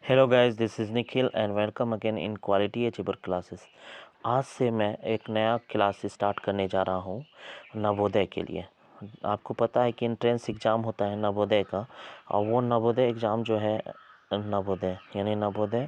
Hello guys, this is Nikhil and welcome again in quality achiever classes. आज से मैं एक नया क्लास स्टार्ट करने जा रहा हूँ नवोदय के लिए। आपको पता है कि एंट्रेंस एग्ज़ाम होता है नवोदय का, और वो नवोदय एग्ज़ाम जो है नवोदय यानी नवोदय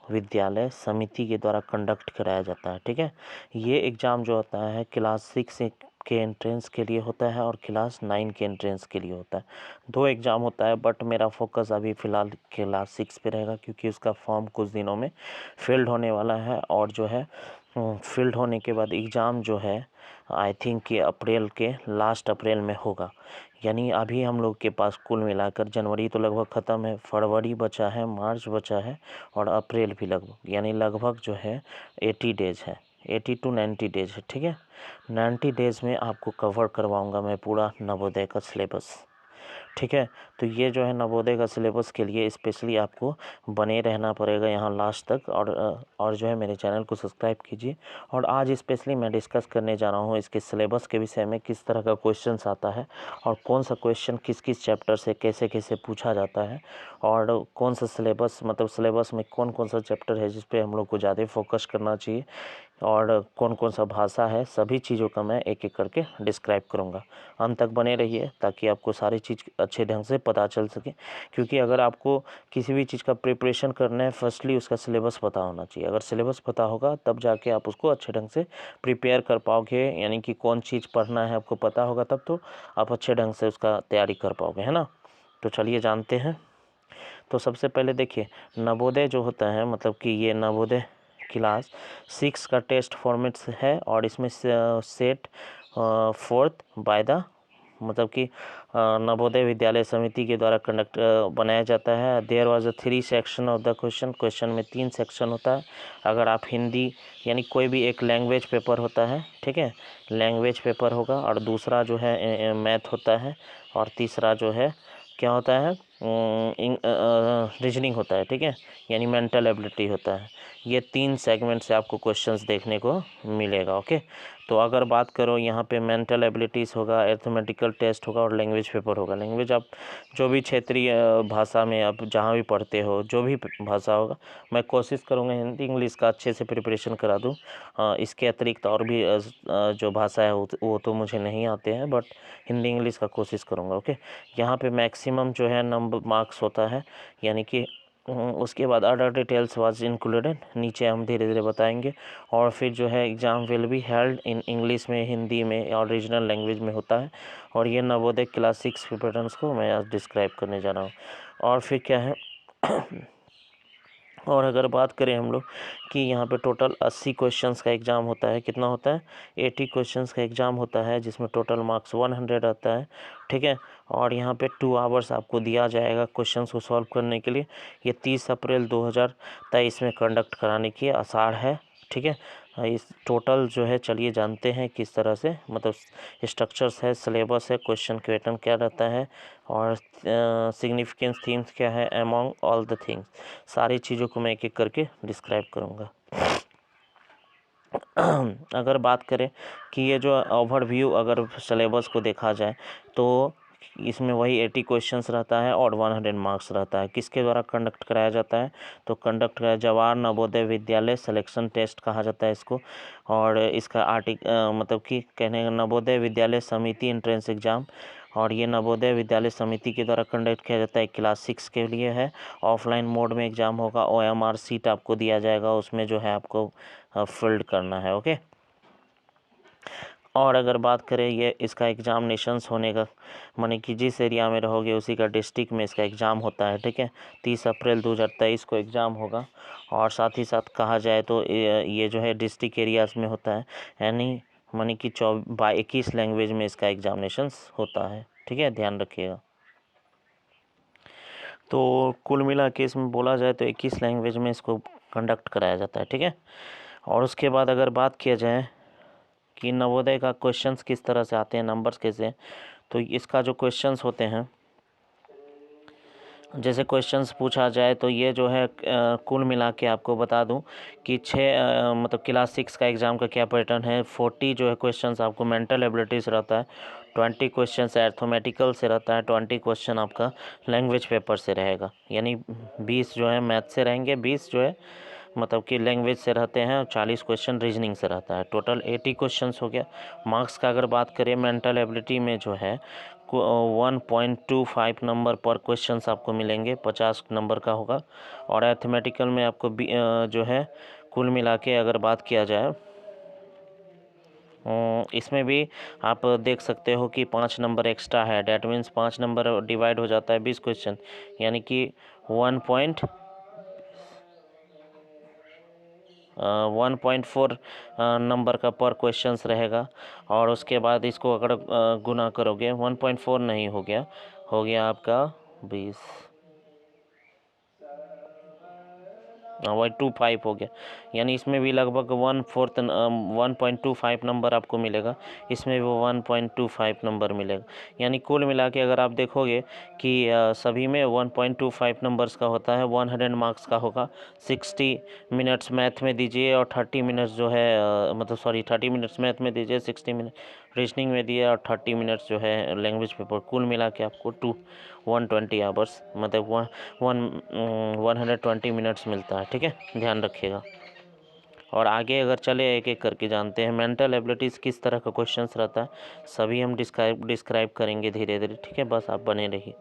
विद्यालय समिति के द्वारा कंडक्ट कराया जाता है। ठीक है, ये एग्ज़ाम जो होता है क्लास 6 के एंट्रेंस के लिए होता है और क्लास 9 के एंट्रेंस के लिए होता है। दो एग्ज़ाम होता है, बट मेरा फोकस अभी फ़िलहाल क्लास 6 पे रहेगा, क्योंकि उसका फॉर्म कुछ दिनों में फील्ड होने वाला है। और जो है फील्ड होने के बाद एग्ज़ाम जो है आई थिंक कि अप्रैल के लास्ट अप्रैल में होगा। यानी अभी हम लोग के पास कुल मिलाकर जनवरी तो लगभग ख़त्म है, फरवरी बचा है, मार्च बचा है और अप्रैल भी लगभग, यानी लगभग जो है 80 डेज़ है, 80 टू 90 डेज़ है। ठीक है, 90 डेज़ में आपको कवर करवाऊंगा मैं पूरा नवोदय का सिलेबस। ठीक है, तो ये जो है नवोदय का सिलेबस के लिए स्पेशली आपको बने रहना पड़ेगा यहाँ लास्ट तक, और जो है मेरे चैनल को सब्सक्राइब कीजिए। और आज स्पेशली मैं डिस्कस करने जा रहा हूँ इसके सिलेबस के विषय में, किस तरह का क्वेश्चंस आता है और कौन सा क्वेश्चन किस किस चैप्टर से कैसे कैसे पूछा जाता है, और कौन सा सिलेबस मतलब सिलेबस में कौन कौन सा चैप्टर है जिस पे हम लोग को ज़्यादा फोकस करना चाहिए, और कौन कौन सा भाषा है, सभी चीज़ों का मैं एक एक करके डिस्क्राइब करूँगा। अंत तक बने रहिए ताकि आपको सारी चीज़ अच्छे ढंग से पता चल सके, क्योंकि अगर आपको किसी भी चीज़ का प्रिपरेशन करना है, फर्स्टली उसका सिलेबस पता होना चाहिए। अगर सिलेबस पता होगा तब जाके आप उसको अच्छे ढंग से प्रिपेयर कर पाओगे, यानी कि कौन चीज़ पढ़ना है आपको पता होगा, तब तो आप अच्छे ढंग से उसका तैयारी कर पाओगे, है ना। तो चलिए जानते हैं। तो सबसे पहले देखिए, नवोदय जो होता है मतलब कि ये नवोदय क्लास 6 का टेस्ट फॉर्मेट है, और इसमें सेट फोर्थ बाय द मतलब कि नवोदय विद्यालय समिति के द्वारा कंडक्ट बनाया जाता है। There was a 3 section of the question में 3 सेक्शन होता है। अगर आप हिंदी यानी कोई भी एक लैंग्वेज पेपर होता है, ठीक है, लैंग्वेज पेपर होगा, और दूसरा जो है मैथ होता है, और तीसरा जो है क्या होता है रीजनिंग होता है। ठीक है, यानी मेंटल एबिलिटी होता है। ये 3 सेगमेंट से आपको क्वेश्चंस देखने को मिलेगा। ओके, तो अगर बात करो यहाँ पे मेंटल एबिलिटीज़ होगा, अरिथमेटिकल टेस्ट होगा और लैंग्वेज पेपर होगा। लैंग्वेज आप जो भी क्षेत्रीय भाषा में आप जहाँ भी पढ़ते हो, जो भी भाषा होगा, मैं कोशिश करूँगा हिंदी इंग्लिश का अच्छे से प्रिपरेशन करा दूँ। इसके अतिरिक्त और भी जो भाषा है वो तो मुझे नहीं आते हैं, बट हिंदी इंग्लिश का कोशिश करूँगा। ओके, यहाँ पे मैक्सिमम जो है नंबर मार्क्स होता है, यानी कि उसके बाद अदर डिटेल्स वाज इंक्लूडेड, नीचे हम धीरे धीरे बताएंगे। और फिर जो है exam will be held in English में, हिंदी में और रीजनल लैंग्वेज में होता है। और ये नवोदय क्लास 6 पैटर्न्स को मैं आज डिस्क्राइब करने जा रहा हूँ। और फिर क्या है और अगर बात करें हम लोग कि यहाँ पे टोटल 80 क्वेश्चंस का एग्ज़ाम होता है। कितना होता है? 80 क्वेश्चंस का एग्ज़ाम होता है, जिसमें टोटल मार्क्स 100 आता है। ठीक है, और यहाँ पे 2 आवर्स आपको दिया जाएगा क्वेश्चंस को सॉल्व करने के लिए। ये 30 अप्रैल 2023 में कंडक्ट कराने की आसार है। ठीक है, इस टोटल जो है चलिए जानते हैं किस तरह से मतलब स्ट्रक्चर्स है, सिलेबस है, क्वेश्चन पैटर्न क्या रहता है, और सिग्निफिकेंस थीम्स क्या है अमॉन्ग ऑल द थिंग्स। सारी चीज़ों को मैं एक एक करके डिस्क्राइब करूँगा। अगर बात करें कि ये जो ओवरव्यू अगर सिलेबस को देखा जाए, तो इसमें वही 80 क्वेश्चंस रहता है और 100 मार्क्स रहता है। किसके द्वारा कंडक्ट कराया जाता है? तो कंडक्ट कराया जवाहर नवोदय विद्यालय सिलेक्शन टेस्ट कहा जाता है इसको। और इसका मतलब कि कहने का नवोदय विद्यालय समिति एंट्रेंस एग्ज़ाम, और ये नवोदय विद्यालय समिति के द्वारा कंडक्ट किया जाता है, क्लास 6 के लिए है। ऑफलाइन मोड में एग्ज़ाम होगा, OMR सीट आपको दिया जाएगा, उसमें जो है आपको फील्ड करना है। ओके, और अगर बात करें ये इसका एग्ज़ामिनेशंस होने का, माने कि जिस एरिया में रहोगे उसी का डिस्ट्रिक्ट में इसका एग्ज़ाम होता है। ठीक है, 30 अप्रैल 2023 को एग्ज़ाम होगा। और साथ ही साथ कहा जाए तो ये जो है डिस्ट्रिक्ट एरियाज़ में होता है, यानी माने कि 21 लैंग्वेज में इसका एग्ज़ामिनेशंस होता है। ठीक है, ध्यान रखिएगा। तो कुल मिला के इसमें बोला जाए तो 21 लैंग्वेज में इसको कंडक्ट कराया जाता है। ठीक है, और उसके बाद अगर बात किया जाए कि नवोदय का क्वेश्चंस किस तरह से आते हैं, नंबर्स कैसे, तो इसका जो क्वेश्चंस होते हैं, जैसे क्वेश्चंस पूछा जाए तो ये जो है कुल मिला के आपको बता दूं कि 6 मतलब क्लास 6 का एग्ज़ाम का क्या पैटर्न है। 40 जो है क्वेश्चंस आपको मेंटल एबिलिटीज़ रहता है, 20 क्वेश्चन अर्थमेटिकल से रहता है, 20 क्वेश्चन आपका लैंग्वेज पेपर से रहेगा, यानी 20 जो है मैथ से रहेंगे, 20 जो है मतलब कि लैंग्वेज से रहते हैं, और 40 क्वेश्चन रीजनिंग से रहता है। टोटल 80 क्वेश्चंस हो गया। मार्क्स का अगर बात करें मेंटल एबिलिटी में जो है 1.25 नंबर पर क्वेश्चंस आपको मिलेंगे, 50 नंबर का होगा। और अर्थमेटिकल में आपको जो है कुल मिला के अगर बात किया जाए, इसमें भी आप देख सकते हो कि 5 नंबर एक्स्ट्रा है। डैट मीन्स 5 नंबर डिवाइड हो जाता है 20 क्वेश्चन, यानी कि 1.4 नंबर का पर क्वेश्चंस रहेगा। और उसके बाद इसको अगर गुना करोगे, 1.4 नहीं हो गया आपका 20, वही 25 हो गया, यानी इसमें भी लगभग 1/4 नंबर आपको मिलेगा, इसमें भी 1.25 नंबर मिलेगा। यानी कुल मिला के अगर आप देखोगे कि सभी में 1.25 नंबर्स का होता है, 100 मार्क्स का होगा। 60 मिनट्स मैथ में दीजिए और 30 मिनट्स जो है 30 मिनट्स मैथ में दीजिए, 60 मिनट रीजनिंग में दिए और 30 मिनट्स जो है लैंग्वेज पेपर। कुल मिला के आपको 120 आवर्स मतलब 120 मिनट्स मिलता है। ठीक है, ध्यान रखिएगा। और आगे अगर चले एक एक करके जानते हैं मेंटल एबिलिटीज़ किस तरह का क्वेश्चंस रहता है, सभी हम डिस्क्राइब करेंगे धीरे धीरे। ठीक है, बस आप बने रहिए।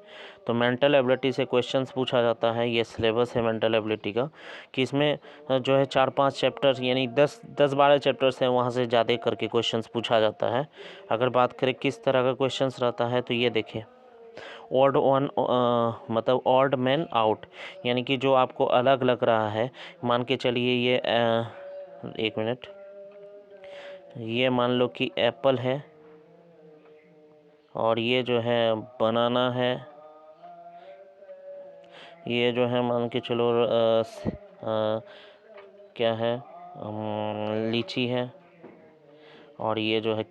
तो मेंटल एबिलिटी से क्वेश्चंस पूछा जाता है, ये सिलेबस है मेंटल एबिलिटी का, कि इसमें जो है 4-5 चैप्टर्स यानी 10-12 चैप्टर्स हैं, वहाँ से ज़्यादा करके क्वेश्चंस पूछा जाता है। अगर बात करें किस तरह का क्वेश्चंस रहता है, तो ये देखिए, ऑड वन मतलब ऑड मैन आउट, यानी कि जो आपको अलग लग रहा है, मान के चलिए ये एक मिनट, ये मान लो कि एप्पल है और ये जो है बनाना है, ये जो है मान के चलो क्या है, लीची है, और ये जो है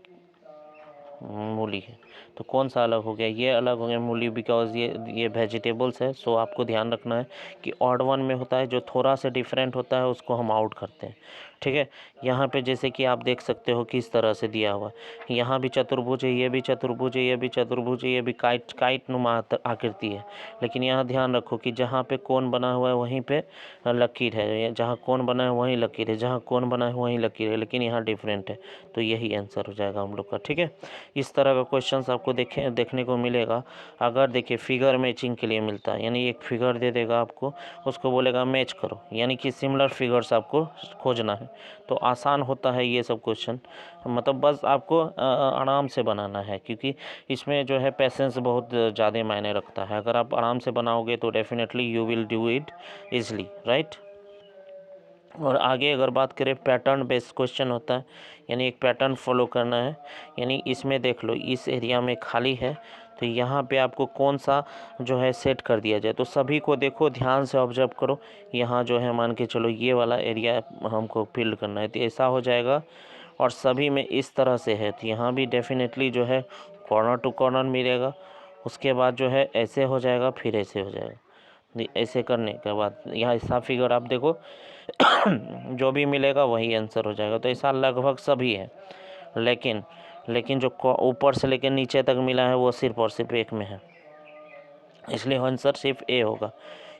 मूली है। तो कौन सा अलग हो गया? ये अलग हो गया मूली, बिकॉज ये वेजिटेबल्स है। सो आपको ध्यान रखना है कि ऑड वन में होता है जो थोड़ा सा डिफरेंट होता है उसको हम आउट करते हैं। ठीक है, यहाँ पे जैसे कि आप देख सकते हो किस तरह से दिया हुआ है, यहाँ भी चतुर्भुज है, ये भी चतुर्भुज है, ये भी चतुर्भुज है, ये भी काइट नुमा आकृति है। लेकिन यहाँ ध्यान रखो कि जहाँ पे कोण बना हुआ है वहीं पे लकीर है, जहाँ कोण बना है वहीं लकीर है, जहाँ कोण बना है वहीं लकीर है, लेकिन यहाँ डिफरेंट है। तो यही आंसर हो जाएगा हम लोग का। ठीक है, इस तरह का क्वेश्चंस आपको देखने को मिलेगा। अगर देखिए फिगर मैचिंग के लिए मिलता है, यानी एक फिगर दे देगा आपको, उसको बोलेगा मैच करो, यानी कि सिमिलर फिगर्स आपको खोजना है। तो आसान होता है ये सब क्वेश्चन, मतलब बस आपको आराम से बनाना है, क्योंकि इसमें जो है पेशेंस बहुत ज़्यादा मायने रखता है। अगर आप आराम से बनाओगे तो definitely you will do it easily, right. और आगे अगर बात करें पैटर्न बेस्ड क्वेश्चन होता है, यानी एक पैटर्न फॉलो करना है। यानी इसमें देख लो, इस एरिया में खाली है, तो यहाँ पे आपको कौन सा जो है सेट कर दिया जाए। तो सभी को देखो, ध्यान से ऑब्जर्व करो, यहाँ जो है मान के चलो ये वाला एरिया हमको फिल करना है, तो ऐसा हो जाएगा। और सभी में इस तरह से है, तो यहाँ भी डेफिनेटली जो है कॉर्नर टू कॉर्नर मिलेगा। उसके बाद जो है ऐसे हो जाएगा, फिर ऐसे हो जाएगा। ऐसे करने के बाद यहाँ ऐसा फिगर आप देखो जो भी मिलेगा वही आंसर हो जाएगा। तो ऐसा लगभग सभी है, लेकिन जो ऊपर से लेकर नीचे तक मिला है वो सिर्फ और सिर्फ एक में है, इसलिए आंसर सिर्फ ए होगा।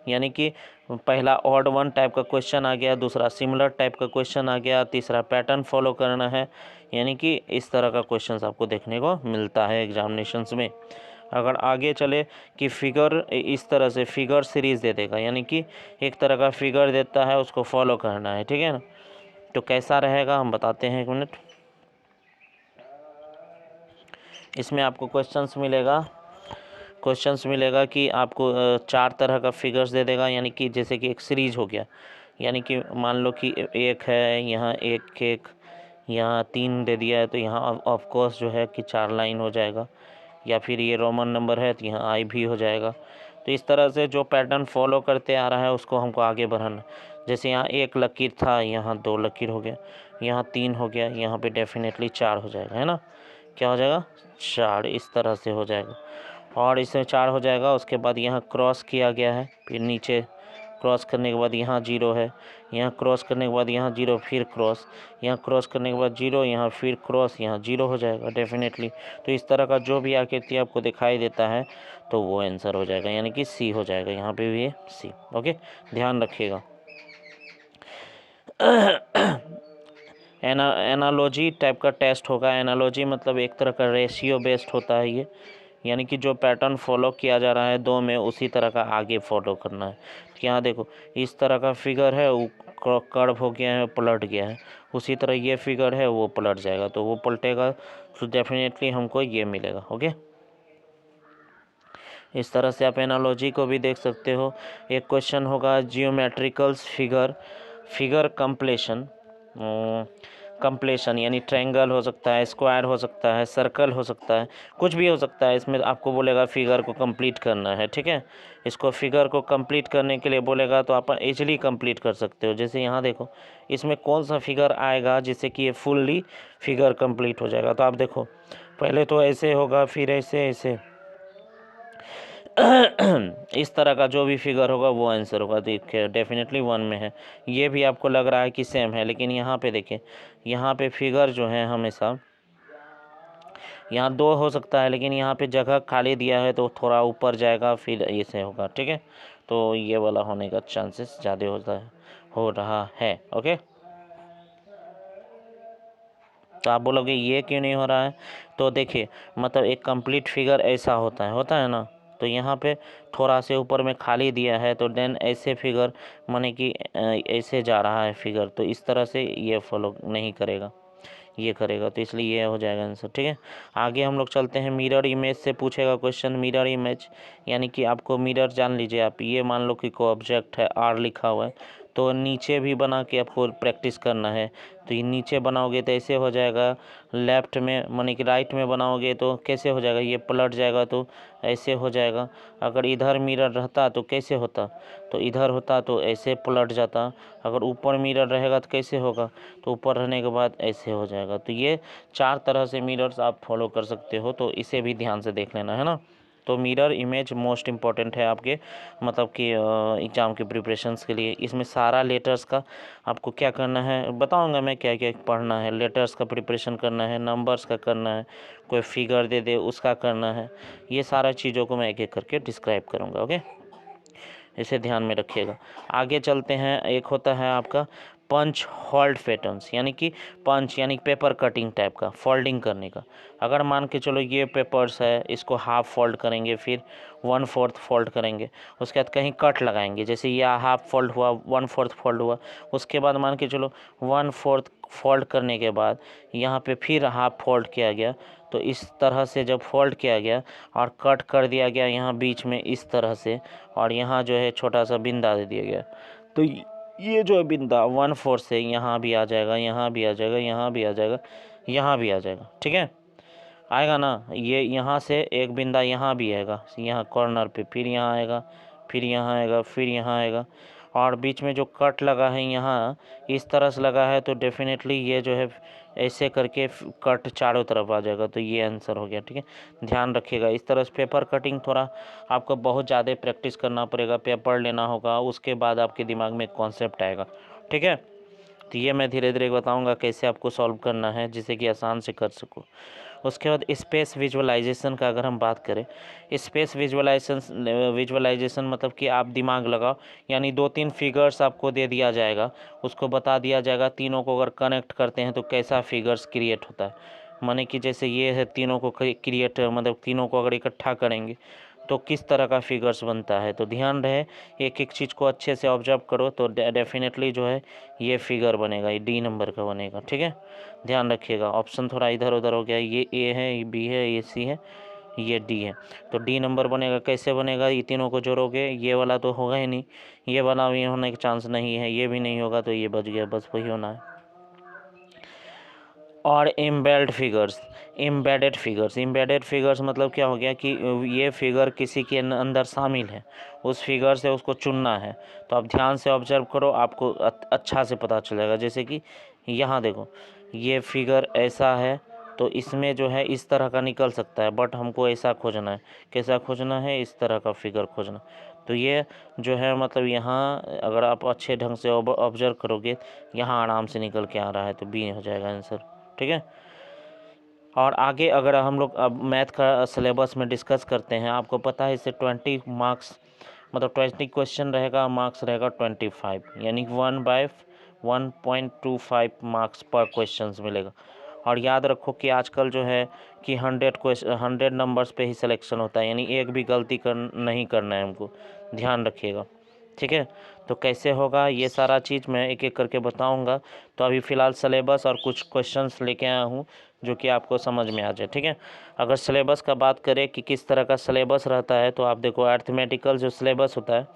यानी कि पहला ऑड वन टाइप का क्वेश्चन आ गया, दूसरा सिमिलर टाइप का क्वेश्चन आ गया, तीसरा पैटर्न फॉलो करना है। यानी कि इस तरह का क्वेश्चन आपको देखने को मिलता है एग्जामिनेशंस में। अगर आगे चले कि फिगर इस तरह से फिगर सीरीज़ दे देगा, यानी कि एक तरह का फिगर देता है, उसको फॉलो करना है। ठीक है ना, तो कैसा रहेगा हम बताते हैं, एक मिनट। इसमें आपको क्वेश्चंस मिलेगा कि आपको 4 तरह का फिगर्स दे देगा, यानी कि जैसे कि एक सीरीज हो गया, यानी कि मान लो कि एक है, यहाँ एक यहाँ 3 दे दिया है, तो यहाँ ऑफ कोर्स जो है कि 4 लाइन हो जाएगा। या फिर ये रोमन नंबर है तो यहाँ आई भी हो जाएगा। तो इस तरह से जो पैटर्न फॉलो करते आ रहा है उसको हमको आगे बढ़ाना। जैसे यहाँ 1 लकीर था, यहाँ 2 लकीर हो गया, यहाँ 3 हो गया, यहाँ पे डेफिनेटली 4 हो जाएगा, है ना। क्या हो जाएगा? 4, इस तरह से हो जाएगा। और इसमें 4 हो जाएगा। उसके बाद यहाँ क्रॉस किया गया है, फिर नीचे क्रॉस करने के बाद यहाँ 0 है, यहाँ क्रॉस करने के बाद यहाँ 0, फिर क्रॉस, यहाँ क्रॉस करने के बाद 0, यहाँ फिर क्रॉस, यहाँ 0 हो जाएगा डेफिनेटली। तो इस तरह का जो भी आकृति आपको दिखाई देता है तो वो आंसर हो जाएगा, यानी कि सी हो जाएगा, यहाँ पे भी सी। ओके, ध्यान रखिएगा। एनालॉजी टाइप का टेस्ट होगा। एनालॉजी मतलब एक तरह का रेशियो बेस्ड होता है ये, यानी कि जो पैटर्न फॉलो किया जा रहा है दो में, उसी तरह का आगे फॉलो करना है। तो यहाँ देखो इस तरह का फिगर है, वो कर्व हो गया है, पलट गया है, उसी तरह ये फिगर है वो पलट जाएगा, तो वो पलटेगा तो डेफिनेटली हमको ये मिलेगा। ओके, इस तरह से आप एनालॉजी को भी देख सकते हो। एक क्वेश्चन होगा जियोमेट्रिकल फिगर कंप्लेशन यानी ट्रायंगल हो सकता है, स्क्वायर हो सकता है, सर्कल हो सकता है, कुछ भी हो सकता है। इसमें आपको बोलेगा फिगर को कंप्लीट करना है, ठीक है। इसको फिगर को कंप्लीट करने के लिए बोलेगा तो आप इजीली कंप्लीट कर सकते हो। जैसे यहाँ देखो इसमें कौन सा फिगर आएगा जिससे कि ये फुल्ली फिगर कंप्लीट हो जाएगा। तो आप देखो पहले तो ऐसे होगा, फिर ऐसे ऐसे इस तरह का जो भी फिगर होगा वो आंसर होगा। देखिए डेफिनेटली 1 में है। ये भी आपको लग रहा है कि सेम है, लेकिन यहाँ पे देखिए, यहाँ पे फिगर जो है हमेशा यहाँ 2 हो सकता है, लेकिन यहाँ पे जगह खाली दिया है तो थोड़ा ऊपर जाएगा, फिर ऐसे होगा, ठीक है। तो ये वाला होने का चांसेस ज़्यादा हो रहा है। ओके, तो आप बोलोगे ये क्यों नहीं हो रहा है, तो देखिए मतलब एक कंप्लीट फिगर ऐसा होता है ना। तो यहाँ पे थोड़ा से ऊपर में खाली दिया है, तो देन ऐसे फिगर माने कि ऐसे जा रहा है फिगर, तो इस तरह से ये फॉलो नहीं करेगा, ये करेगा, तो इसलिए ये हो जाएगा आंसर, ठीक है। आगे हम लोग चलते हैं। मिरर इमेज से पूछेगा क्वेश्चन। मिरर इमेज यानी कि आपको मिरर जान लीजिए आप, ये मान लो कि कोई ऑब्जेक्ट है, आर लिखा हुआ है, तो नीचे भी बना के आपको प्रैक्टिस करना है। तो ये नीचे बनाओगे तो ऐसे हो जाएगा, लेफ्ट में माने कि राइट में बनाओगे तो कैसे हो जाएगा, ये पलट जाएगा तो ऐसे हो जाएगा। अगर इधर मिरर रहता तो कैसे होता, तो इधर होता तो ऐसे पलट जाता। अगर ऊपर मिरर रहेगा तो कैसे होगा, तो ऊपर रहने के बाद ऐसे हो जाएगा। तो ये 4 तरह से मिरर्स आप फॉलो कर सकते हो, तो इसे भी ध्यान से देख लेना है ना। तो मिरर इमेज मोस्ट इम्पॉर्टेंट है आपके मतलब कि एग्ज़ाम के प्रिपरेशंस के लिए। इसमें सारा लेटर्स का आपको क्या करना है बताऊंगा मैं, क्या क्या पढ़ना है। लेटर्स का प्रिपरेशन करना है, नंबर्स का करना है, कोई फिगर दे दे उसका करना है, ये सारा चीज़ों को मैं एक एक करके डिस्क्राइब करूँगा। ओके, इसे ध्यान में रखिएगा। आगे चलते हैं। एक होता है आपका पंच होल्ड पैटर्न्स, यानी कि पंच यानी पेपर कटिंग टाइप का, फोल्डिंग करने का। अगर मान के चलो ये पेपर्स है, इसको हाफ फोल्ड करेंगे, फिर 1/4 फोल्ड करेंगे, उसके बाद कहीं कट लगाएंगे, जैसे ये हाफ फोल्ड हुआ, 1/4 फोल्ड हुआ, उसके बाद मान के चलो 1/4 फोल्ड करने के बाद यहाँ पे फिर हाफ फोल्ड किया गया। तो इस तरह से जब फोल्ड किया गया और कट कर दिया गया यहाँ बीच में इस तरह से, और यहाँ जो है छोटा सा बिंदा दे दिया गया, तो ये जो है बिंदा 1/4 से यहाँ भी आ जाएगा, यहाँ भी आ जाएगा, यहाँ भी आ जाएगा, यहाँ भी आ जाएगा, ठीक है, आएगा ना। ये यहाँ से एक बिंदा यहाँ भी आएगा, यहाँ कॉर्नर पे, फिर यहाँ आएगा, फिर यहाँ आएगा, फिर यहाँ आएगा, और बीच में जो कट लगा है यहाँ इस तरह से लगा है, तो डेफिनेटली ये जो है ऐसे करके कट चारों तरफ आ जाएगा। तो ये आंसर हो गया, ठीक है। ध्यान रखिएगा इस तरह से पेपर कटिंग थोड़ा आपको बहुत ज़्यादा प्रैक्टिस करना पड़ेगा, पेपर लेना होगा, उसके बाद आपके दिमाग में कॉन्सेप्ट आएगा, ठीक है। तो ये मैं धीरे धीरे बताऊंगा कैसे आपको सॉल्व करना है, जिससे कि आसान से कर सको। उसके बाद स्पेस विजुअलाइजेशन का अगर हम बात करें, स्पेस विजुअलाइजेशन मतलब कि आप दिमाग लगाओ, यानी 2-3 फिगर्स आपको दे दिया जाएगा, उसको बता दिया जाएगा तीनों को अगर कनेक्ट करते हैं तो कैसा फिगर्स क्रिएट होता है। माने कि जैसे ये है, तीनों को क्रिएट मतलब तीनों को अगर इकट्ठा करेंगे तो किस तरह का फिगर्स बनता है। तो ध्यान रहे एक एक चीज़ को अच्छे से ऑब्जर्व करो, तो डेफिनेटली जो है ये फिगर बनेगा, ये डी नंबर का बनेगा, ठीक है। ध्यान रखिएगा, ऑप्शन थोड़ा इधर उधर हो गया, ये ए है, ये बी है, ये सी है, ये डी है, तो डी नंबर बनेगा। कैसे बनेगा, ये तीनों को जोड़ोगे, ये वाला तो होगा ही नहीं, ये वाला भी होने का चांस नहीं है, ये भी नहीं होगा, तो ये बच गया, बस वही होना है। और एम्बेडेड फिगर्स मतलब क्या हो गया कि ये फिगर किसी के अंदर शामिल है, उस फिगर से उसको चुनना है। तो आप ध्यान से ऑब्जर्व करो, आपको अच्छा से पता चलेगा। जैसे कि यहाँ देखो, ये फिगर ऐसा है, तो इसमें जो है इस तरह का निकल सकता है, बट हमको ऐसा खोजना है। कैसा खोजना है, इस तरह का फिगर खोजना। तो ये जो है मतलब यहाँ अगर आप अच्छे ढंग से ऑब्जर्व करोगे, यहाँ आराम से निकल के आ रहा है, तो बी हो जाएगा आंसर। ठीक है, और आगे अगर हम लोग अब मैथ का सिलेबस में डिस्कस करते हैं, आपको पता है इससे 20 मार्क्स मतलब 20 क्वेश्चन रहेगा, मार्क्स रहेगा 25, यानी 1/1.25 मार्क्स पर क्वेश्चन मिलेगा। और याद रखो कि आजकल जो है कि 100 नंबर्स पे ही सिलेक्शन होता है, यानी एक भी गलती नहीं करना है हमको, ध्यान रखिएगा। ठीक है, तो कैसे होगा ये सारा चीज़ मैं एक एक करके बताऊंगा। तो अभी फ़िलहाल सिलेबस और कुछ क्वेश्चंस लेके आया हूँ जो कि आपको समझ में आ जाए। ठीक है, अगर सिलेबस का बात करें कि किस तरह का सिलेबस रहता है, तो आप देखो अर्थमेटिकल जो सिलेबस होता है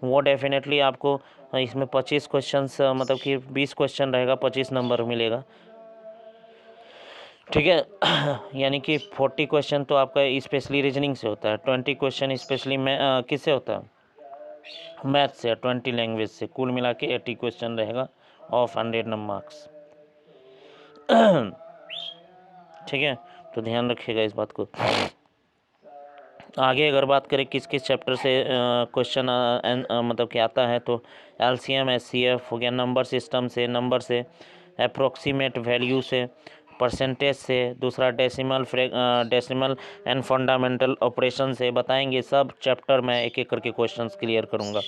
वो डेफिनेटली आपको इसमें 25 क्वेश्चंस मतलब कि 20 क्वेश्चन रहेगा, 25 नंबर मिलेगा। ठीक है, यानी कि 40 क्वेश्चन तो आपका स्पेशली रीजनिंग से होता है, 20 क्वेश्चन स्पेशली किससे होता है, मैथ से, 20 लैंग्वेज से, कुल मिला के 80 क्वेश्चन रहेगा ऑफ 100 मार्क्स। ठीक है, तो ध्यान रखिएगा इस बात को। आगे अगर बात करें किस किस चैप्टर से क्वेश्चन मतलब कि आता है, तो LCM SCF हो गया, नंबर सिस्टम से, नंबर से, अप्रोक्सीमेट वैल्यू से, परसेंटेज से, दूसरा डेसिमल एंड फंडामेंटल ऑपरेशन से बताएंगे। सब चैप्टर में एक एक करके क्वेश्चंस क्लियर करूँगा।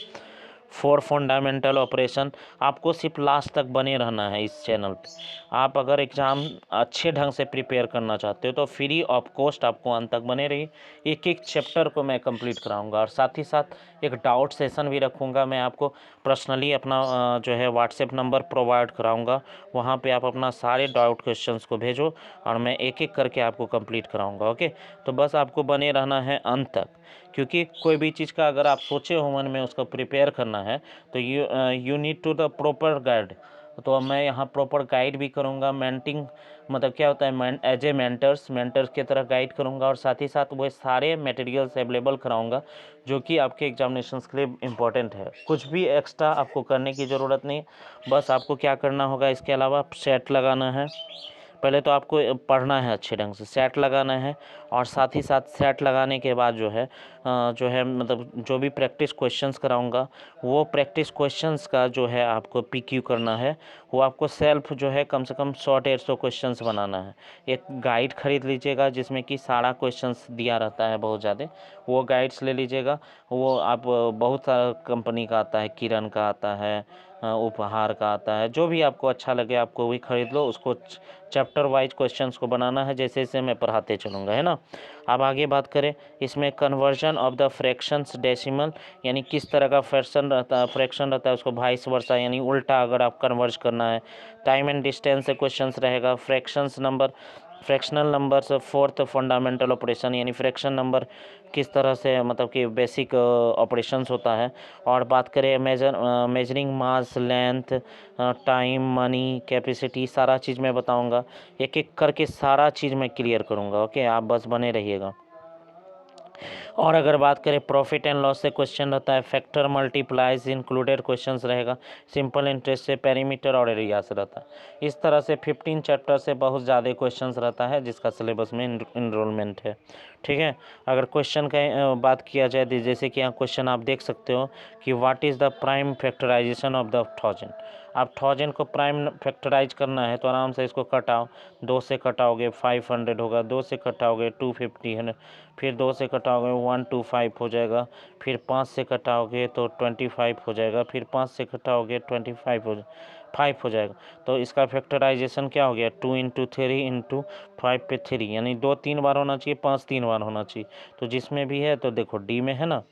4 फंडामेंटल ऑपरेशन, आपको सिर्फ लास्ट तक बने रहना है इस चैनल पे। आप अगर एग्ज़ाम अच्छे ढंग से प्रिपेयर करना चाहते हो तो फ्री ऑफ कॉस्ट आपको अंत तक बने रहिए। एक एक चैप्टर को मैं कंप्लीट कराऊंगा, और साथ ही साथ एक डाउट सेशन भी रखूंगा। मैं आपको पर्सनली अपना जो है व्हाट्सएप नंबर प्रोवाइड कराऊंगा, वहाँ पे आप अपना सारे डाउट क्वेश्चंस को भेजो और मैं एक एक करके आपको कंप्लीट कराऊंगा। ओके, तो बस आपको बने रहना है अंत तक, क्योंकि कोई भी चीज़ का अगर आप सोचे हो मन में उसको प्रिपेयर करना है तो you need to the proper guide. तो मैं यहाँ प्रॉपर गाइड भी करूँगा, मेंटिंग मतलब क्या होता है, एज ए मेंटर्स की तरह गाइड करूँगा, और साथ ही साथ वो सारे मटेरियल्स अवेलेबल कराऊँगा जो कि आपके एग्जामिनेशंस के लिए इम्पोर्टेंट है। कुछ भी एक्स्ट्रा आपको करने की ज़रूरत नहीं, बस आपको क्या करना होगा, इसके अलावा सेट लगाना है। पहले तो आपको पढ़ना है अच्छे ढंग से, सेट लगाना है, और साथ ही साथ सेट लगाने के बाद जो है मतलब जो भी प्रैक्टिस क्वेश्चंस कराऊंगा वो प्रैक्टिस क्वेश्चंस का जो है आपको PQ करना है। वो आपको सेल्फ जो है कम से कम 100-150 क्वेश्चंस बनाना है। एक गाइड खरीद लीजिएगा जिसमें कि सारा क्वेश्चंस दिया रहता है बहुत ज़्यादा, वो गाइड्स ले लीजिएगा। वो आप बहुत सारा कंपनी का आता है, किरण का आता है, उपहार का आता है, जो भी आपको अच्छा लगे आपको वही खरीद लो। उसको चैप्टर वाइज क्वेश्चंस को बनाना है, जैसे जैसे मैं पढ़ाते चलूँगा, है ना। अब आगे बात करें, इसमें conversion of the fractions decimal, यानी किस तरह का फ्रैक्शन रहता है उसको वाइस वर्सा यानी उल्टा अगर आप कन्वर्ज करना है। टाइम एंड डिस्टेंस से क्वेश्चंस रहेगा। फ्रैक्शनल नंबर से 4th फंडामेंटल ऑपरेशन, यानी फ्रैक्शन नंबर किस तरह से मतलब कि बेसिक ऑपरेशंस होता है। और बात करें मेजरिंग मास, लेंथ, टाइम, मनी, कैपेसिटी, सारा चीज़ मैं बताऊंगा। एक एक करके सारा चीज़ मैं क्लियर करूंगा। ओके, आप बस बने रहिएगा। और अगर बात करें प्रॉफिट एंड लॉस से क्वेश्चन रहता है, फैक्टर, मल्टीप्लाइज, इंक्लूडेड क्वेश्चंस रहेगा, सिंपल इंटरेस्ट से, पेरीमीटर और एरिया से रहता है। इस तरह से 15 चैप्टर से बहुत ज़्यादा क्वेश्चंस रहता है जिसका सिलेबस में इनरोलमेंट है। ठीक है, अगर क्वेश्चन का बात किया जाए तो जैसे कि यहाँ क्वेश्चन आप देख सकते हो कि what is the prime factorization of the 1000। आप 1000 को प्राइम फैक्टराइज करना है तो आराम से इसको कटाओ, 2 से कटाओगे 500 होगा, 2 से कटाओगे 250 है, फिर 2 से कटाओगे 125 हो जाएगा, फिर 5 से कटाओगे तो 25 हो जाएगा, फिर 5 से कटाओगे 5 हो जाएगा। तो इसका फैक्टराइजेशन क्या हो गया, 2 × 3 × 5 पे 3, यानी 2 3 बार होना चाहिए, 5 3 बार होना चाहिए। तो जिसमें भी है तो देखो डी में है ना,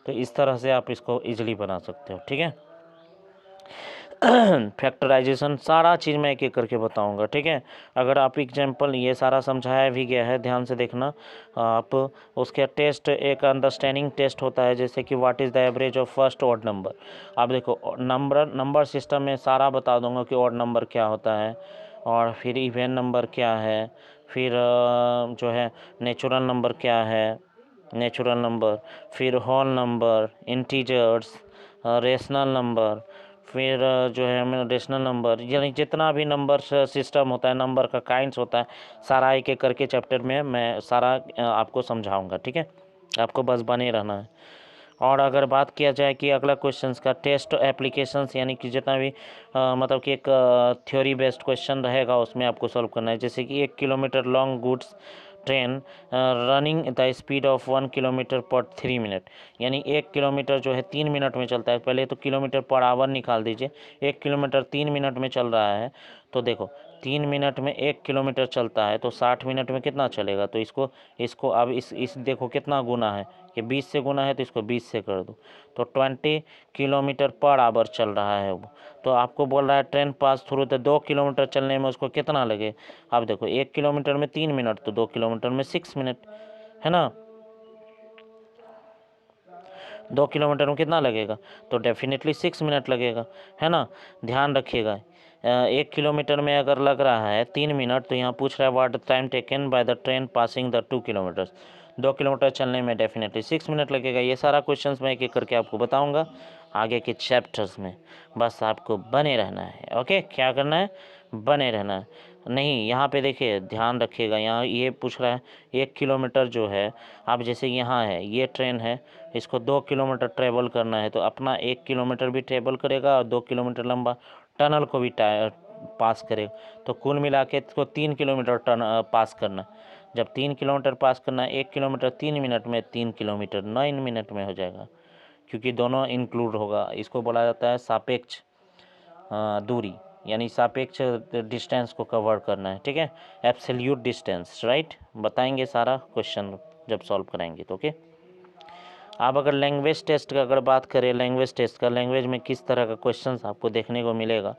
तो इस तरह से आप इसको इजीली बना सकते हो। ठीक है, फैक्टराइजेशन सारा चीज़ मैं एक एक करके बताऊंगा। ठीक है, अगर आप एग्जाम्पल ये सारा समझाया भी गया है, ध्यान से देखना आप। उसके टेस्ट एक अंडरस्टैंडिंग टेस्ट होता है, जैसे कि what is the average of first odd number. आप देखो नंबर सिस्टम में सारा बता दूंगा कि ऑड नंबर क्या होता है, और फिर इवन नंबर क्या है, फिर जो है नेचुरल नंबर क्या है, नेचुरल नंबर, फिर whole number, integers, rational number, फिर जो है हमें रेशनल नंबर, यानी जितना भी नंबर सिस्टम होता है, नंबर का काइंड्स होता है, सारा एक एक करके चैप्टर में मैं सारा आपको समझाऊंगा। ठीक है, आपको बस बने रहना है। और अगर बात किया जाए कि अगला क्वेश्चंस का टेस्ट एप्लीकेशंस, यानी कि जितना भी मतलब कि एक थ्योरी बेस्ड क्वेश्चन रहेगा उसमें आपको सॉल्व करना है। जैसे कि 1 kilometre long goods train running the speed of 1 kilometre पर 3 मिनट, यानी 1 किलोमीटर जो है 3 मिनट में चलता है। पहले तो किलोमीटर पर आवर निकाल दीजिए। 1 किलोमीटर 3 मिनट में चल रहा है, तो देखो 3 मिनट में 1 किलोमीटर चलता है तो 60 मिनट में कितना चलेगा। तो इसको अब इस देखो कितना गुना है, ये 20 से गुना है तो इसको 20 से कर दो, तो 20 किलोमीटर पर आवर चल रहा है वो। तो आपको बोल रहा है ट्रेन पास थ्रू, तो 2 किलोमीटर चलने में उसको कितना लगे। अब देखो 1 किलोमीटर में 3 मिनट, तो 2 किलोमीटर में 6 मिनट, है ना। 2 किलोमीटर में कितना लगेगा, तो डेफिनेटली 6 मिनट लगेगा, है ना। ध्यान रखिएगा 1 किलोमीटर में अगर लग रहा है 3 मिनट, तो यहाँ पूछ रहा है what time taken by the train passing the 2 kilometres. 2 kilometre चलने में डेफिनेटली 6 मिनट लगेगा। ये सारा क्वेश्चंस मैं एक एक करके आपको बताऊंगा आगे के चैप्टर्स में। बस आपको बने रहना है। ओके, क्या करना है, बने रहना है। नहीं, यहाँ पे देखिए ध्यान रखिएगा, यहाँ ये पूछ रहा है 1 किलोमीटर जो है, अब जैसे यहाँ है ये ट्रेन है, इसको 2 किलोमीटर ट्रेवल करना है, तो अपना 1 किलोमीटर भी ट्रेवल करेगा और 2 किलोमीटर लंबा टनल को भी पास करेगा। तो कुल मिला के इसको 3 किलोमीटर पास करना। जब 3 किलोमीटर पास करना, 1 किलोमीटर 3 मिनट में, 3 किलोमीटर 9 मिनट में हो जाएगा, क्योंकि दोनों इंक्लूड होगा। इसको बोला जाता है सापेक्ष दूरी, यानी सापेक्ष डिस्टेंस को कवर करना है, ठीक है, एब्सोल्यूट डिस्टेंस, राइट। बताएंगे सारा क्वेश्चन जब सॉल्व कराएंगे तो। ओके, आप अगर लैंग्वेज टेस्ट का अगर बात करें, लैंग्वेज टेस्ट का, लैंग्वेज में किस तरह का क्वेश्चन आपको देखने को मिलेगा,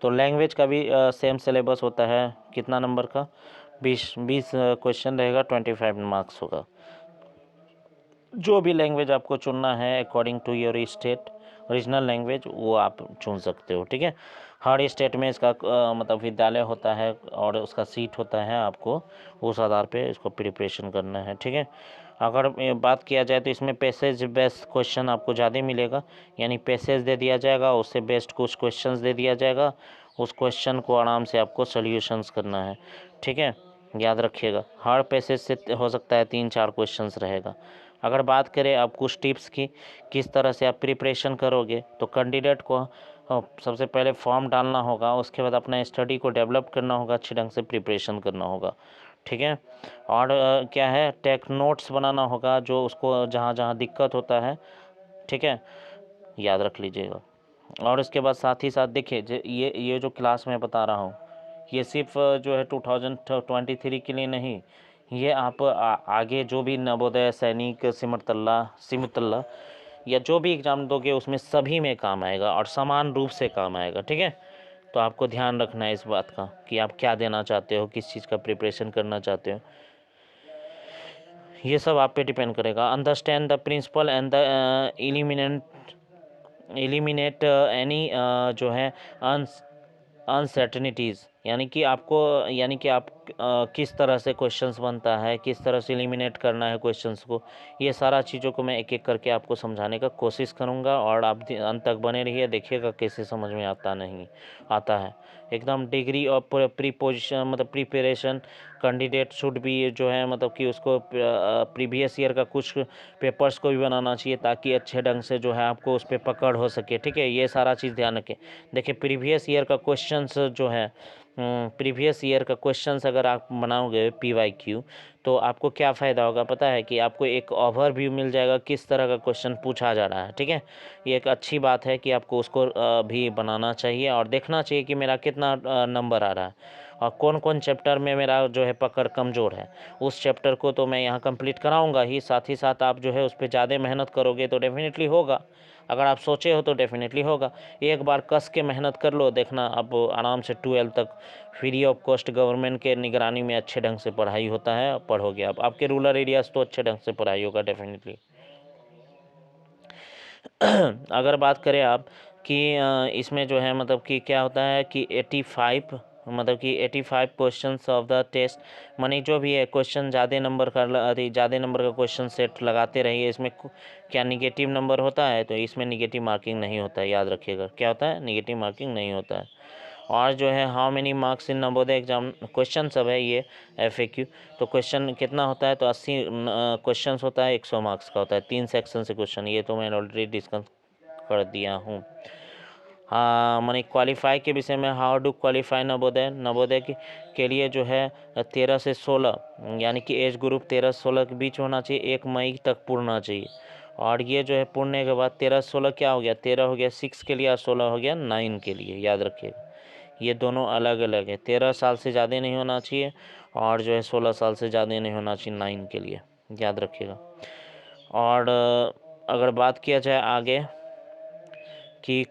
तो लैंग्वेज का भी सेम सिलेबस होता है। कितना नंबर का, 20 क्वेश्चन रहेगा, 25 मार्क्स होगा। जो भी लैंग्वेज आपको चुनना है according to your state regional language, वो आप चुन सकते हो, ठीक है। हर स्टेट में इसका मतलब विद्यालय होता है और उसका सीट होता है, आपको उस आधार पे इसको प्रिपरेशन करना है, ठीक है। अगर बात किया जाए तो इसमें पैसेज बेस्ड क्वेश्चन आपको ज़्यादा मिलेगा, यानी पैसेज दे दिया जाएगा, उससे बेस्ड कुछ क्वेश्चंस दे दिया जाएगा, उस क्वेश्चन को आराम से आपको सॉल्यूशंस करना है, ठीक है। याद रखिएगा हर पैसेज से हो सकता है 3-4 क्वेश्चंस रहेगा। अगर बात करें अब कुछ टिप्स की, किस तरह से आप प्रिपरेशन करोगे, तो कैंडिडेट को सबसे पहले फॉर्म डालना होगा, उसके बाद अपना स्टडी को डेवलप करना होगा, अच्छे ढंग से प्रिपरेशन करना होगा, ठीक है। और क्या है, टेक नोट्स बनाना होगा, जो उसको जहाँ जहाँ दिक्कत होता है, ठीक है, याद रख लीजिएगा। और इसके बाद साथ ही साथ देखिए ये जो क्लास मैं बता रहा हूँ, ये सिर्फ जो है 2023 के लिए नहीं, ये आप आगे जो भी नवोदय, सैनिक, सिमुतल्ला या जो भी एग्ज़ाम दोगे उसमें सभी में काम आएगा और समान रूप से काम आएगा, ठीक है। तो आपको ध्यान रखना है इस बात का कि आप क्या देना चाहते हो, किस चीज़ का प्रिपरेशन करना चाहते हो, ये सब आप पे डिपेंड करेगा। Understand the principle and the eliminate any जो है अनसर्टेनिटीज़, यानी कि आप किस तरह से क्वेश्चंस बनता है, किस तरह से एलिमिनेट करना है क्वेश्चंस को, ये सारा चीज़ों को मैं एक एक करके आपको समझाने का कोशिश करूँगा। और आप अंत तक बने रहिए, देखिएगा कैसे समझ में आता है एकदम। डिग्री और प्रीपोजिशन मतलब प्रिपरेशन कैंडिडेट शुड भी जो है मतलब कि उसको प्रीवियस ईयर का कुछ पेपर्स को भी बनाना चाहिए, ताकि अच्छे ढंग से जो है आपको उस पर पकड़ हो सके, ठीक है। ये सारा चीज़ ध्यान रखें। देखिए प्रीवियस ईयर का क्वेश्चंस जो है, प्रीवियस ईयर का क्वेश्चंस अगर आप बनाओगे PYQ, तो आपको क्या फ़ायदा होगा पता है, कि आपको एक ओवरव्यू मिल जाएगा किस तरह का क्वेश्चन पूछा जा रहा है, ठीक है। ये एक अच्छी बात है कि आपको उसको भी बनाना चाहिए और देखना चाहिए कि मेरा कितना नंबर आ रहा है और कौन कौन चैप्टर में मेरा जो है पकड़ कमज़ोर है। उस चैप्टर को तो मैं यहाँ कंप्लीट कराऊंगा ही साथ आप जो है उस पर ज़्यादा मेहनत करोगे तो डेफिनेटली होगा। अगर आप सोचे हो तो डेफिनेटली होगा। एक बार कस के मेहनत कर लो, देखना अब आराम से 12 तक फ्री ऑफ कॉस्ट गवर्नमेंट के निगरानी में अच्छे ढंग से पढ़ाई होता है, पढ़ोगे आप। आपके रूरल एरियाज तो अच्छे ढंग से पढ़ाई होगा डेफिनेटली। अगर बात करें आप कि इसमें जो है मतलब कि क्या होता है कि 85 मतलब कि 85 क्वेश्चंस ऑफ द टेस्ट, मानी जो भी है क्वेश्चन ज़्यादा नंबर का क्वेश्चन सेट लगाते रहिए। इसमें क्या निगेटिव नंबर होता है, तो इसमें निगेटिव मार्किंग नहीं होता है, याद रखिएगा। क्या होता है, निगेटिव मार्किंग नहीं होता है। और जो है how many marks in Navodaya exam, question सब है ये FAQ। तो क्वेश्चन कितना होता है, तो 80 क्वेश्चन होता है, 100 मार्क्स का होता है, 3 सेक्शन से क्वेश्चन, ये तो मैंने ऑलरेडी डिस्कस कर दिया हूँ। हाँ मैंने क्वालिफाई के विषय में, हाउ डू क्वालिफाई नवोदय के लिए जो है 13 से 16 यानी कि एज ग्रुप 13 से 16 के बीच होना चाहिए, 1 मई तक पूर्ण होना चाहिए। और ये जो है पूर्णने के बाद 13 से 16 क्या हो गया, 13 हो गया 6 के लिए और 16 हो गया 9 के लिए, याद रखिएगा ये दोनों अलग अलग है। 13 साल से ज़्यादा नहीं होना चाहिए और जो है 16 साल से ज़्यादा नहीं होना चाहिए 9 के लिए, याद रखिएगा। और अगर बात किया जाए आगे कि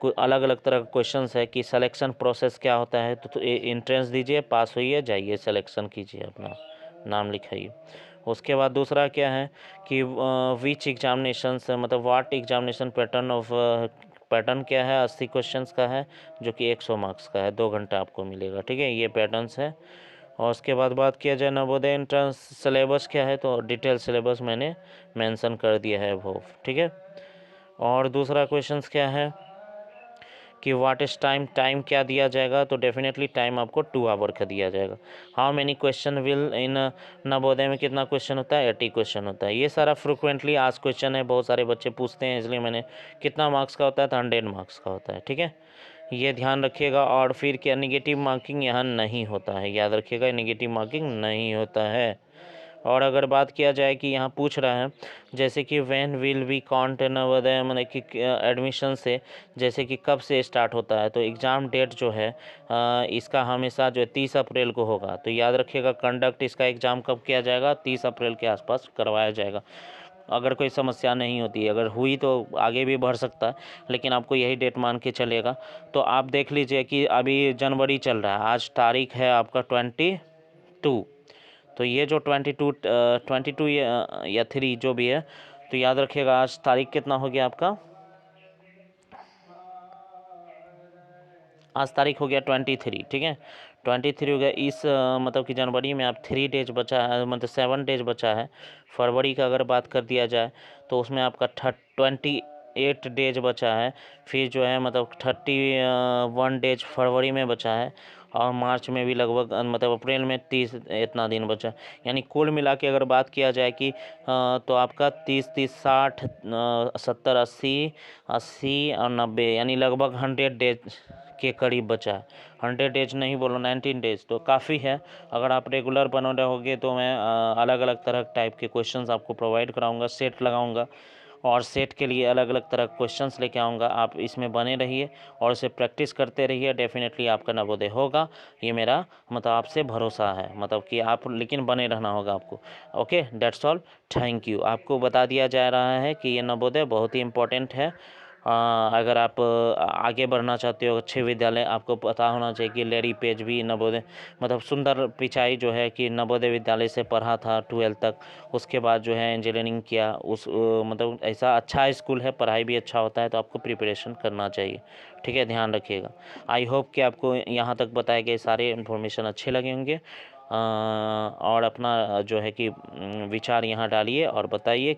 कुछ अलग अलग तरह का क्वेश्चंस है कि सिलेक्शन प्रोसेस क्या होता है, तो एंट्रेंस दीजिए, पास होइए, जाइए सिलेक्शन कीजिए, अपना नाम लिखाइए। उसके बाद दूसरा क्या है कि विच एग्जामिनेशन, मतलब व्हाट एग्जामिनेशन पैटर्न क्या है, 80 क्वेश्चंस का है जो कि 100 मार्क्स का है, 2 घंटा आपको मिलेगा, ठीक है, ये पैटर्न्स है। और उसके बाद बात किया जाए नवोदय एंट्रेंस सिलेबस क्या है, तो डिटेल सिलेबस मैंने मेंशन कर दिया है वो, ठीक है। और दूसरा क्वेश्चंस क्या है कि व्हाट इज टाइम क्या दिया जाएगा, तो डेफिनेटली टाइम आपको 2 आवर का दिया जाएगा। How many question will in Navodaya में कितना क्वेश्चन होता है, 80 क्वेश्चन होता है। ये सारा फ्रिक्वेंटली आज क्वेश्चन है, बहुत सारे बच्चे पूछते हैं, इसलिए मैंने कितना मार्क्स का होता है, तो 100 मार्क्स का होता है, ठीक है, ये ध्यान रखिएगा। और फिर क्या, निगेटिव मार्किंग यहाँ नहीं होता है, याद रखिएगा, निगेटिव मार्किंग नहीं होता है। और अगर बात किया जाए कि यहाँ पूछ रहा है जैसे कि when will we count Navodaya, मतलब कि एडमिशन से, जैसे कि कब से स्टार्ट होता है, तो एग्ज़ाम डेट जो है इसका हमेशा जो है 30 अप्रैल को होगा। तो याद रखिएगा कंडक्ट इसका एग्ज़ाम कब किया जाएगा, 30 अप्रैल के आसपास करवाया जाएगा। अगर कोई समस्या नहीं होती, अगर हुई तो आगे भी बढ़ सकता है, लेकिन आपको यही डेट मान के चलेगा। तो आप देख लीजिए कि अभी जनवरी चल रहा है, आज तारीख है आपका 22, तो ये जो 22 या 3 जो भी है, तो याद रखिएगा आज तारीख कितना हो गया आपका, आज तारीख हो गया 23, ठीक है, 23 हो गया। इस मतलब कि जनवरी में आप 3 डेज बचा है, मतलब 7 डेज बचा है। फरवरी का अगर बात कर दिया जाए तो उसमें आपका 28 डेज बचा है। फिर जो है मतलब 31 डेज फरवरी में बचा है, और मार्च में भी लगभग मतलब अप्रैल में 30 इतना दिन बचा। यानी कुल मिला के अगर बात किया जाए कि तो आपका 30 60 70 80 और 90 यानी लगभग 100 डेज के करीब बचा है। 100 डेज नहीं बोलो, 19 डेज, तो काफ़ी है। अगर आप रेगुलर बने रहोगे तो मैं अलग अलग तरह टाइप के क्वेश्चंस आपको प्रोवाइड कराऊंगा, सेट लगाऊंगा, और सेट के लिए अलग अलग तरह क्वेश्चंस लेके आऊँगा। आप इसमें बने रहिए और इसे प्रैक्टिस करते रहिए, डेफिनेटली आपका नवोदय होगा, ये मेरा मतलब आपसे भरोसा है, मतलब कि आप लेकिन बने रहना होगा आपको। Okay, that's all, thank you. आपको बता दिया जा रहा है कि ये नवोदय बहुत ही इम्पोर्टेंट है। अगर आप आगे बढ़ना चाहते हो अच्छे विद्यालय, आपको पता होना चाहिए कि लेरी पेज भी नवोदय, मतलब सुंदर पिचाई जो है कि नवोदय विद्यालय से पढ़ा था 12 तक, उसके बाद जो है इंजीनियरिंग किया, उस मतलब ऐसा अच्छा स्कूल है, पढ़ाई भी अच्छा होता है, तो आपको प्रिपरेशन करना चाहिए, ठीक है, ध्यान रखिएगा। आई होप कि आपको यहाँ तक बताए गए सारे इन्फॉर्मेशन अच्छे लगे होंगे, और अपना जो है कि विचार यहाँ डालिए और बताइए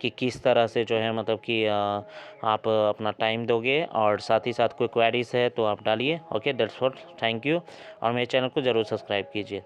कि किस तरह से जो है मतलब कि आप अपना टाइम दोगे, और साथ ही साथ कोई क्वेरीज है तो आप डालिए। Okay, that's all, thank you, और मेरे चैनल को ज़रूर सब्सक्राइब कीजिए।